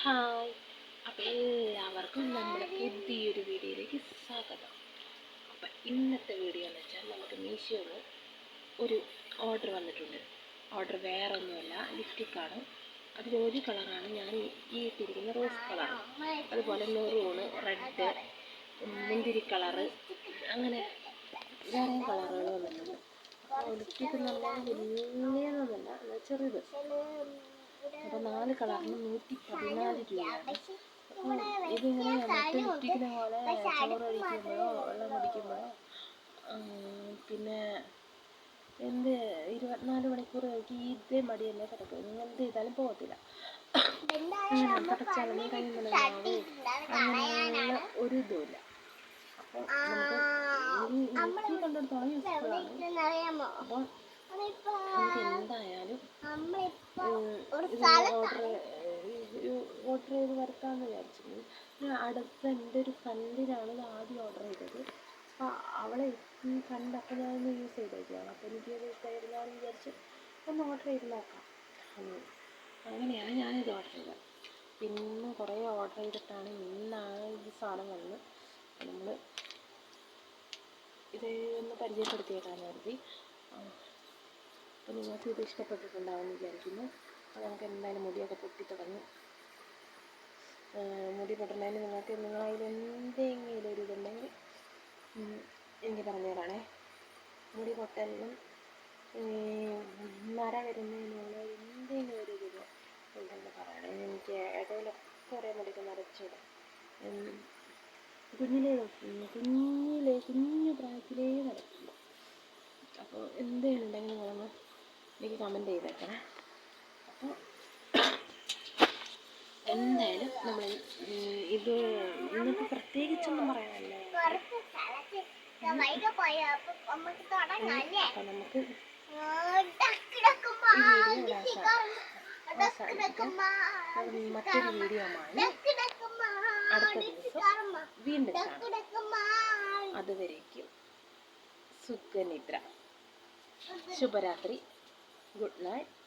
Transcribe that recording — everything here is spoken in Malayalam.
ഹായ്, അപ്പോൾ എല്ലാവർക്കും നമ്മുടെ പുതിയൊരു വീഡിയോയിലേക്ക് സ്വാഗതം. അപ്പം ഇന്നത്തെ വീഡിയോ എന്ന് വെച്ചാൽ നമുക്ക് മീഷോയിൽ ഒരു ഓർഡർ വന്നിട്ടുണ്ട്. ഓർഡർ വേറെ ഒന്നുമല്ല, ലിപ്സ്റ്റിക്കാണ്. അത് ഒരു കളറാണ്, ഞാൻ ഈ ഇട്ടിരിക്കുന്ന റോസ് കളർ, അതുപോലെ മെറൂണ്, റെഡ്, മുന്തിരി കളറ്, അങ്ങനെ വേറെ കളറുകൾ വന്നിട്ടുണ്ട്. അപ്പോൾ ലിപ്സ്റ്റിക്ക് എന്ന് പറഞ്ഞാൽ വലിയതൊന്നുമല്ല, ചെറുത്. അപ്പോൾ 4 കളറിന് 114 രൂപയാണ്. അപ്പോൾ ഇതിങ്ങനെ മറ്റേ ലിപ്സ്റ്റിക്കിനെ പോലെ ചോറ് കഴിക്കുമ്പോഴോ വെള്ളം കുടിക്കുമ്പോഴോ പിന്നെ 24 മണിക്കൂർ കഴിക്കും ഇതേ മടി തന്നെ കിടക്കും. എന്ത് ചെയ്താലും പോകത്തില്ല. പടച്ചാലും കഴിയുമ്പോഴാവും അങ്ങനെയുള്ള ഒരു ഇതുമില്ല. അപ്പോൾ നമുക്ക് എനിക്ക് കണ്ടെടുത്തോളം യൂസ്ഫുള്ളാണ്. അപ്പോൾ നമുക്ക് എന്തായാലും ഓർഡർ ചെയ്ത് വരുത്താമെന്ന് വിചാരിച്ചിരുന്നു. അടുത്ത എൻ്റെ ഒരു ഫ്രണ്ടിനാണ് ഇത് ആദ്യം ഓർഡർ ചെയ്തത്. അപ്പോൾ അവളെ കണ്ടപ്പോൾ ഞാനൊന്ന് യൂസ് ചെയ്തേക്കുകയാണ്. അപ്പോൾ എനിക്കത് ഇഷ്ടമായിരുന്നാന്ന് വിചാരിച്ച് ഒന്ന് ഓർഡർ ചെയ്ത് നോക്കാം. അങ്ങനെയാണ് ഞാനിത് ഓർഡർ ചെയ്തത്. പിന്നെ കുറേ ഓർഡർ ചെയ്തിട്ടാണ് ഇന്നാണ് ഈ സാധനം വന്നത്. നമ്മൾ ഇത് ഒന്ന് പരിചയപ്പെടുത്തിയേക്കാന്ന് കരുതി. അപ്പോൾ നിങ്ങൾക്ക് ഇത് ഇഷ്ടപ്പെട്ടിട്ടുണ്ടാവുമെന്ന് വിചാരിക്കുന്നു. അപ്പോൾ നമുക്ക് എന്തായാലും മുടിയൊക്കെ പൊട്ടിത്തുടങ്ങി. മുടി പൊട്ടുന്നതിന് നിങ്ങളതിൽ എന്തെങ്കിലും ഒരു ഇതുണ്ടെങ്കിൽ എനിക്ക് പറഞ്ഞു തരണേ. മുടി പൊട്ടലിനും നര വരുന്നതിനുള്ള എന്തെങ്കിലും ഒരു ഇത് ഉണ്ടെന്ന് പറയണേ. എനിക്ക് ഇടയിലൊക്കെ ഒരേ മുടിക്ക് നരച്ചിടും. കുഞ്ഞു പ്രായത്തിലേ നടക്കില്ല. അപ്പോൾ എന്തെങ്കിലും ഉണ്ടെങ്കിൽ നിങ്ങളൊന്ന് എനിക്ക് കമൻറ്റ് ചെയ്തേക്കണേ. അപ്പോൾ എന്തായാലും നമ്മൾ ഇത് ഇന്നിപ്പോൾ പ്രത്യേകിച്ചൊന്നും പറയാനല്ല. അപ്പോൾ നമുക്ക് മറ്റൊരു വീഡിയോയുമായി അടുത്ത ദിവസം വീണ്ടും കാണാം. അതുവരേക്കും സുഖനിദ്ര, ശുഭരാത്രി, ഗുഡ് നൈറ്റ്.